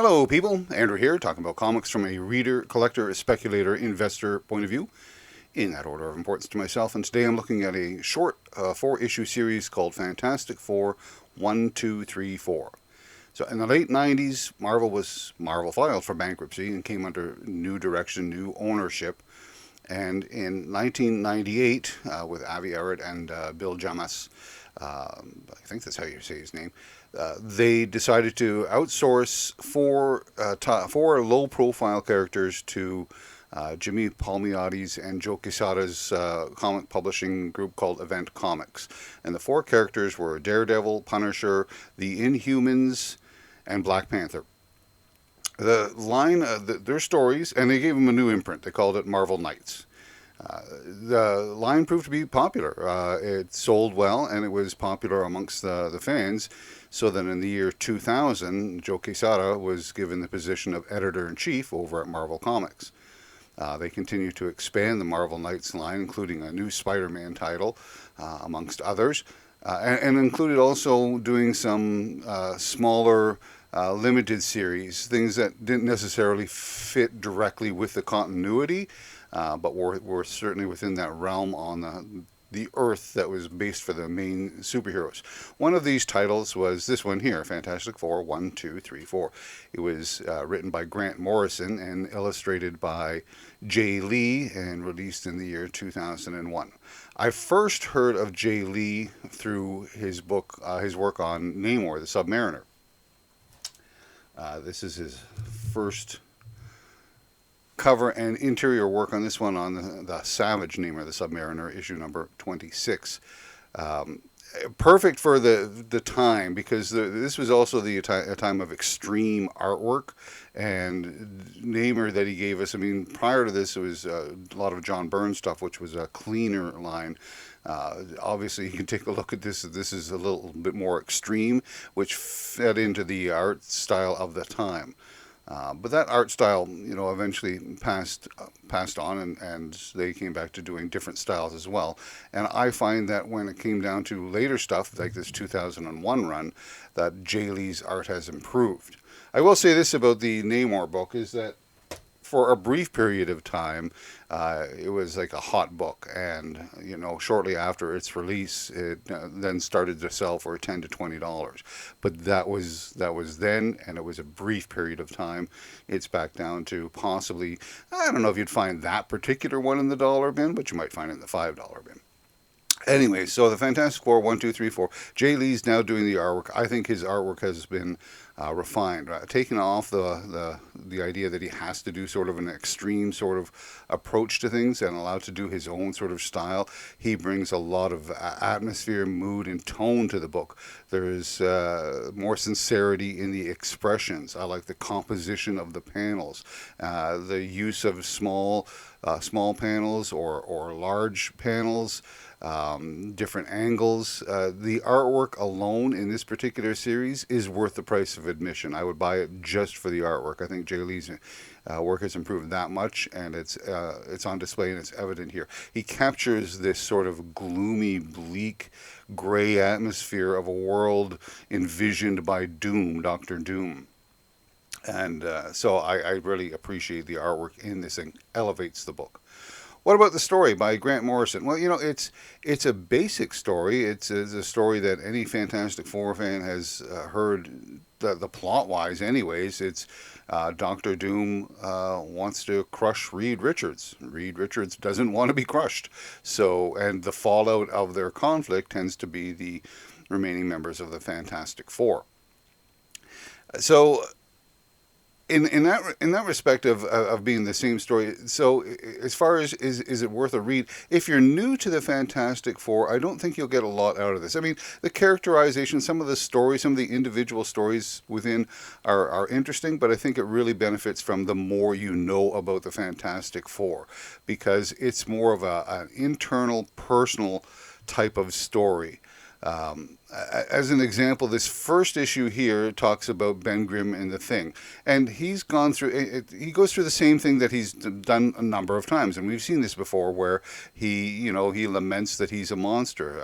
Hello, people. Andrew here, talking about comics from a reader, collector, speculator, investor point of view, in that order of importance to myself. And today I'm looking at a short four-issue series called Fantastic Four 1, 2, 3, 4. So in the late 90s, Marvel filed for bankruptcy and came under new direction, new ownership. And in 1998, with Avi Arad and Bill Jamas, I think that's how you say his name, they decided to outsource four low-profile characters to Jimmy Palmiotti's and Joe Quesada's comic publishing group called Event Comics. And the four characters were Daredevil, Punisher, the Inhumans, and Black Panther. The line, their stories, and they gave them a new imprint. They called it Marvel Knights. The line proved to be popular. It sold well, and it was popular amongst the fans. So then in the year 2000, Joe Quesada was given the position of editor-in-chief over at Marvel Comics. They continue to expand the Marvel Knights line, including a new Spider-Man title, amongst others, and included also doing some smaller limited series, things that didn't necessarily fit directly with the continuity, but were certainly within that realm on the Earth that was based for the main superheroes. One of these titles was this one here, Fantastic Four 1, 2, 3, 4. It was written by Grant Morrison and illustrated by Jae Lee and released in the year 2001. I first heard of Jae Lee through his book, his work on Namor, the Submariner. This is his first cover and interior work on this one, on the Savage Namor, the Submariner, issue number 26. Perfect for the time, because this was also a time of extreme artwork and Namor that he gave us. I mean, prior to this, it was a lot of John Byrne stuff, which was a cleaner line. Obviously, you can take a look at this. This is a little bit more extreme, which fed into the art style of the time. But that art style, eventually passed on, and they came back to doing different styles as well. And I find that when it came down to later stuff, like this 2001 run, that Jae Lee's art has improved. I will say this about the Namor book, is that for a brief period of time, it was like a hot book, and shortly after its release, it then started to sell for $10 to $20. But that was then, and it was a brief period of time. It's back down to possibly, I don't know if you'd find that particular one in the dollar bin, but you might find it in the $5 bin. Anyway, so the Fantastic Four 1, 2, 3, 4. Jae Lee's now doing the artwork. I think his artwork has been refined, taking off the idea that he has to do sort of an extreme sort of approach to things and allowed to do his own sort of style. He brings a lot of atmosphere, mood, and tone to the book. There is more sincerity in the expressions. I like the composition of the panels, the use of small panels or large panels. Different angles. The artwork alone in this particular series is worth the price of admission. I would buy it just for the artwork. I think Jae Lee's work has improved that much, and it's on display, and it's evident here. He captures this sort of gloomy, bleak, gray atmosphere of a world envisioned by Doom, Dr. Doom. And so I really appreciate the artwork in this thing. Elevates the book. What about the story by Grant Morrison? Well, it's a basic story. It's a story that any Fantastic Four fan has heard, the plot-wise anyways. It's Dr. Doom wants to crush Reed Richards. Reed Richards doesn't want to be crushed. And the fallout of their conflict tends to be the remaining members of the Fantastic Four. So in that respect of being the same story, so as far as is it worth a read? If you're new to the Fantastic Four, I don't think you'll get a lot out of this. I mean, the characterization, some of the stories, some of the individual stories within are interesting, but I think it really benefits from the more you know about the Fantastic Four, because it's more of an internal, personal type of story. as an example, this first issue here talks about Ben Grimm and the Thing, and he's gone through. He goes through the same thing that he's done a number of times, and we've seen this before, where he laments that he's a monster,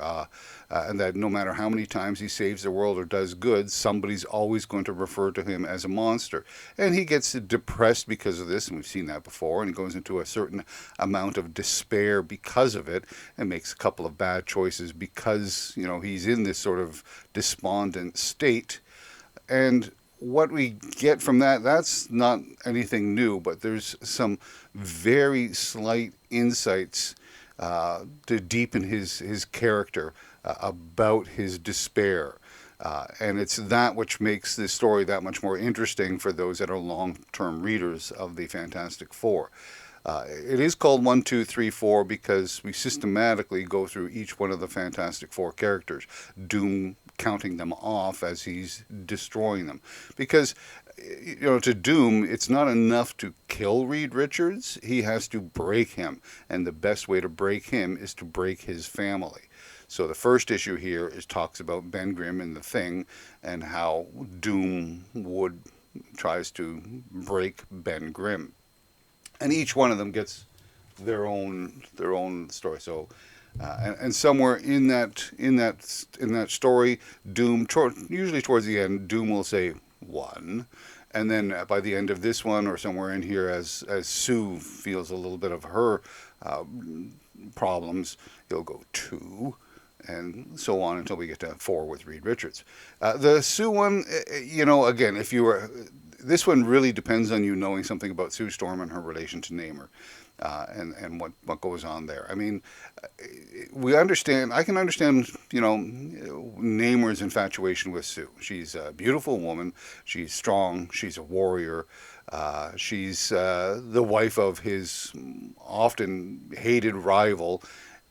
and that no matter how many times he saves the world or does good, somebody's always going to refer to him as a monster, and he gets depressed because of this, and we've seen that before, and he goes into a certain amount of despair because of it, and makes a couple of bad choices because he's in this sort of despondent state. And what we get from that's not anything new, but there's some very slight insights to deepen his character about his despair. And it's that which makes this story that much more interesting for those that are long-term readers of the Fantastic Four. It is called 1, 2, 3, 4 because we systematically go through each one of the Fantastic Four characters, Doom counting them off as he's destroying them. Because, to Doom, it's not enough to kill Reed Richards, he has to break him. And the best way to break him is to break his family. So the first issue here talks about Ben Grimm and the Thing and how Doom tries to break Ben Grimm. And each one of them gets their own story. So, and somewhere in that story, Doom, usually towards the end, Doom will say 1, and then by the end of this one, or somewhere in here, as Sue feels a little bit of her problems, he'll go 2. And so on until we get to 4 with Reed Richards. The Sue one, again, this one really depends on you knowing something about Sue Storm and her relation to Namor, and what goes on there. I mean, I can understand, Namor's infatuation with Sue. She's a beautiful woman. She's strong. She's a warrior. She's the wife of his often hated rival,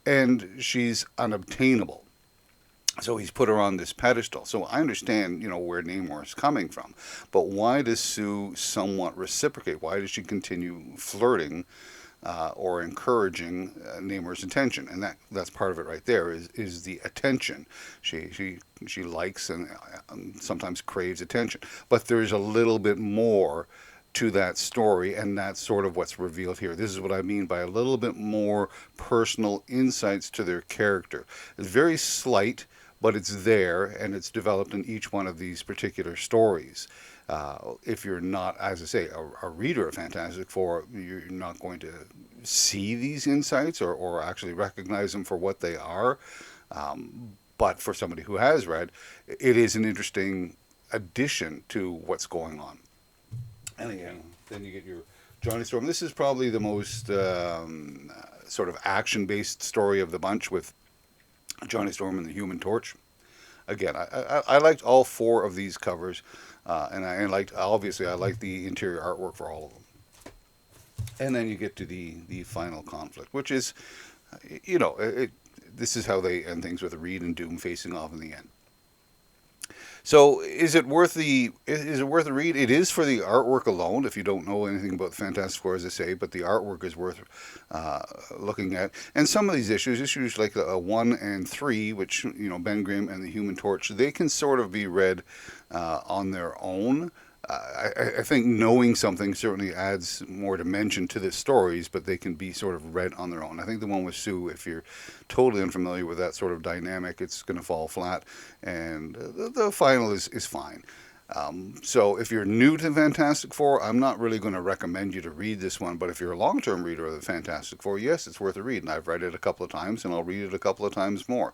and she's unobtainable. So he's put her on this pedestal. So I understand, where Namor is coming from. But why does Sue somewhat reciprocate? Why does she continue flirting or encouraging Namor's attention? And that's part of it right there is the attention. She likes and sometimes craves attention. But there's a little bit more to that story, and that's sort of what's revealed here. This is what I mean by a little bit more personal insights to their character. It's very slight, but it's there, and it's developed in each one of these particular stories. If you're not, as I say, a reader of Fantastic Four, you're not going to see these insights or actually recognize them for what they are. But for somebody who has read, it is an interesting addition to what's going on. And again, then you get your Johnny Storm. This is probably the most sort of action-based story of the bunch with Johnny Storm and the Human Torch. Again, I liked all 4 of these covers, and I liked the interior artwork for all of them. And then you get to the final conflict, which is, this is how they end things with Reed and Doom facing off in the end. So is it worth the read? It is for the artwork alone, if you don't know anything about the Fantastic Four, as I say, but the artwork is worth looking at. And some of these issues like 1 and 3, which, Ben Grimm and the Human Torch, they can sort of be read on their own. I think knowing something certainly adds more dimension to the stories, but they can be sort of read on their own. I think the one with Sue, if you're totally unfamiliar with that sort of dynamic, it's going to fall flat, and the final is fine. So if you're new to Fantastic Four, I'm not really going to recommend you to read this one, but if you're a long-term reader of the Fantastic Four, yes, it's worth a read, and I've read it a couple of times, and I'll read it a couple of times more.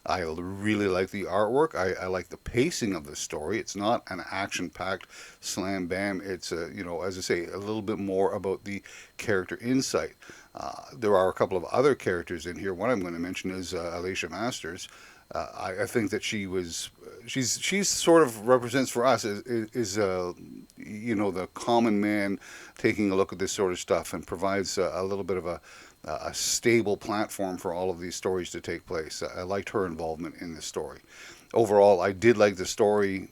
I really like the artwork. I like the pacing of the story. It's not an action-packed slam bam. It's as I say, a little bit more about the character insight. There are a couple of other characters in here. One I'm going to mention is Alicia Masters. I think that she's sort of represents for us is the common man taking a look at this sort of stuff, and provides a little bit of a stable platform for all of these stories to take place. I liked her involvement in this story. Overall, I did like the story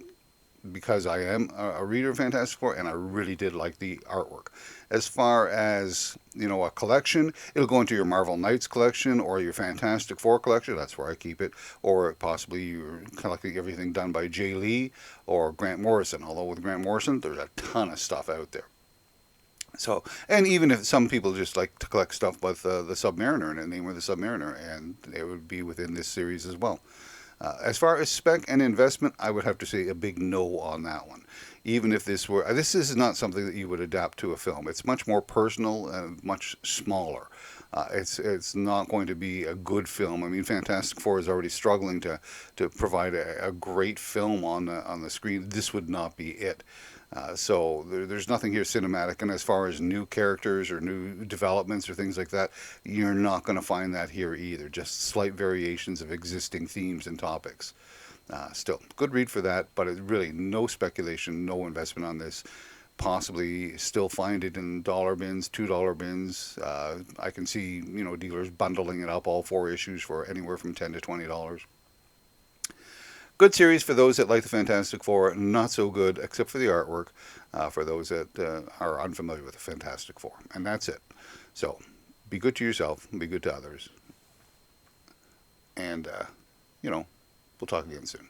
because I am a reader of Fantastic Four, and I really did like the artwork. As far as a collection, it'll go into your Marvel Knights collection or your Fantastic Four collection. That's where I keep it, or possibly you're collecting everything done by Jae Lee or Grant Morrison. Although with Grant Morrison, there's a ton of stuff out there. So, and even if some people just like to collect stuff with the Submariner and the name of the Submariner, and it would be within this series as well. As far as spec and investment, I would have to say a big no on that one. Even if this is not something that you would adapt to a film. It's much more personal and much smaller. It's not going to be a good film. I mean, Fantastic Four is already struggling to provide a great film on the screen. This would not be it. So there's nothing here cinematic, and as far as new characters or new developments or things like that, you're not going to find that here either. Just slight variations of existing themes and topics. Still, good read for that, but it's really no speculation, no investment on this. Possibly still find it in dollar bins, $2 bins. I can see dealers bundling it up, all 4 issues, for anywhere from $10 to $20. Good series for those that like the Fantastic Four. Not so good, except for the artwork, for those that are unfamiliar with the Fantastic Four. And that's it. So, be good to yourself, be good to others. And, we'll talk again soon.